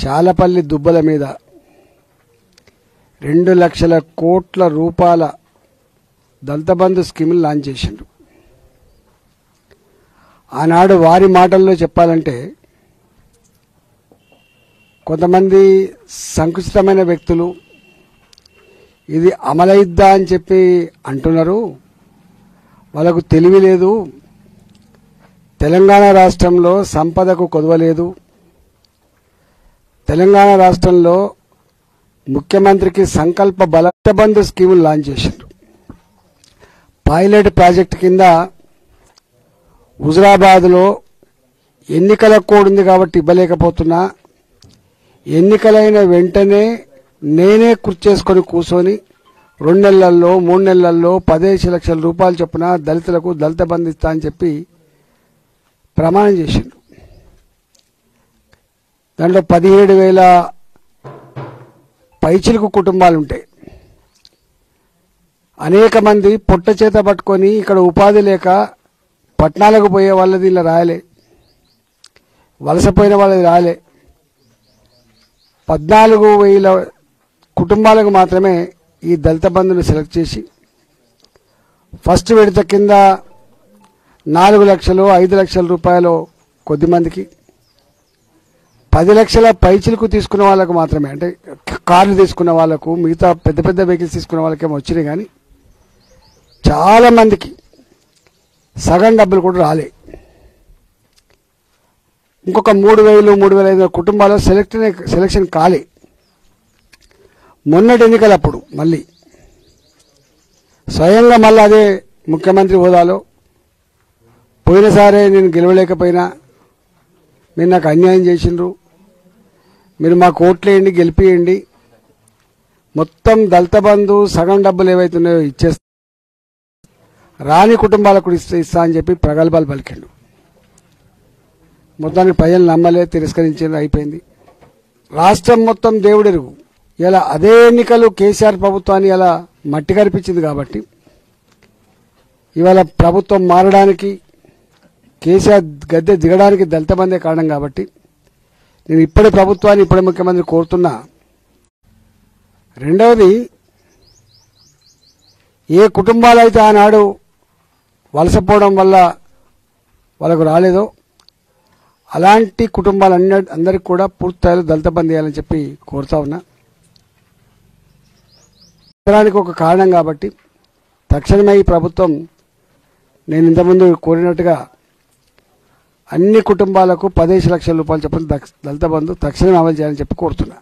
శాలపల్లి దుబ్బల మీద 2 లక్షల కోట్ల రూపాయల దళిత బంధు స్కీములు లాంచ్ చేసిండు. ఆనాడు వారి మాటల్లో చెప్పాలంటే కొంతమంది సంకుచితమైన వ్యక్తులు ఇది అమలైద్దా అని చెప్పి అంటున్నారు. వాళ్ళకు తెలివి లేదు. తెలంగాణ రాష్ట్రంలో సంపదకు కొదవలేదు. తెలంగాణ రాష్ట్రంలో ముఖ్యమంత్రికి సంకల్ప దళిత బంధు స్కీములు లాంచ్ చేసిండ్రు. పైలట్ ప్రాజెక్టు కింద హుజురాబాద్లో ఎన్నికల కోడ్ ఉంది కాబట్టి ఇవ్వలేకపోతున్నా, ఎన్నికలైన వెంటనే నేనే కుర్చేసుకొని కూర్చొని 2 నెలల్లో 3 నెలల్లో 15 లక్షల రూపాయలు చొప్పున దళితులకు దళిత బంధు ఇస్తా అని చెప్పి ప్రమాణం చేసిండు. దాంట్లో 17,000 పైచిలకు కుటుంబాలు ఉంటాయి. అనేక మంది పొట్ట చేత పట్టుకొని ఇక్కడ ఉపాధి లేక పట్టణాలకు పోయే వాళ్ళది ఇలా రాయలే, వలసపోయిన వాళ్ళది రాలే. 14,000 కుటుంబాలకు మాత్రమే ఈ దళిత బంధును సెలెక్ట్ చేసి ఫస్ట్ విడత కింద 4 లక్షలు 5 లక్షల రూపాయలు కొద్దిమందికి, 10 లక్షల పైచిలకు తీసుకున్న వాళ్ళకు మాత్రమే, అంటే కార్లు తీసుకున్న వాళ్ళకు, మిగతా పెద్ద పెద్ద వెహికల్స్ తీసుకున్న వాళ్ళకేమో వచ్చినాయి. కానీ చాలా మందికి సగం డబ్బులు కూడా రాలే. ఇంకొక 3,000 3,500 కుటుంబాలు సెలెక్షన్ కాలే. మొన్నటి ఎన్నికలప్పుడు మళ్ళీ స్వయంగా మళ్ళీ అదే ముఖ్యమంత్రి హోదాలో పోయినసారే నేను గెలవలేకపోయినా, మీరు నాకు అన్యాయం చేసిండ్రు, మీరు మాకు ఓట్లేయండి గెలిపియండి, మొత్తం దళిత బంధు సగం డబ్బులు ఏవైతున్నాయో ఇచ్చేస్తా, రాని కుటుంబాలకు ఇస్తా అని చెప్పి ప్రగల్భాలు పలికిండు. మొత్తానికి ప్రజలు నమ్మలే, తిరస్కరించింది, అయిపోయింది. రాష్ట్రం మొత్తం దేవుడెరుగు. ఇలా అదే ఎన్నికలు కేసీఆర్ ప్రభుత్వాన్ని ఇలా మట్టి కనిపించింది కాబట్టి ఇవాళ ప్రభుత్వం మారడానికి, కేసీఆర్ గద్దె దిగడానికి దళిత బంధే కారణం. కాబట్టి నేను ఇప్పటి ప్రభుత్వాన్ని, ఇప్పటి ముఖ్యమంత్రి కోరుతున్నా. రెండవది, ఏ కుటుంబాలైతే ఆనాడు వలసపోవడం వల్ల వాళ్ళకు రాలేదో అలాంటి కుటుంబాలన్నిందరికీ కూడా పూర్తిస్థాయిలో దళిత బంధు చేయాలని చెప్పి కోరుతా ఉన్నా. ఉత్తరానికి ఒక కారణం కాబట్టి తక్షణమే ఈ ప్రభుత్వం నేను ఇంతకుముందు కోరినట్టుగా అన్ని కుటుంబాలకు 15 లక్షల రూపాయలు చొప్పున దళిత బంధు తక్షణమే అమలు చేయాలని చెప్పి కోరుతున్నా.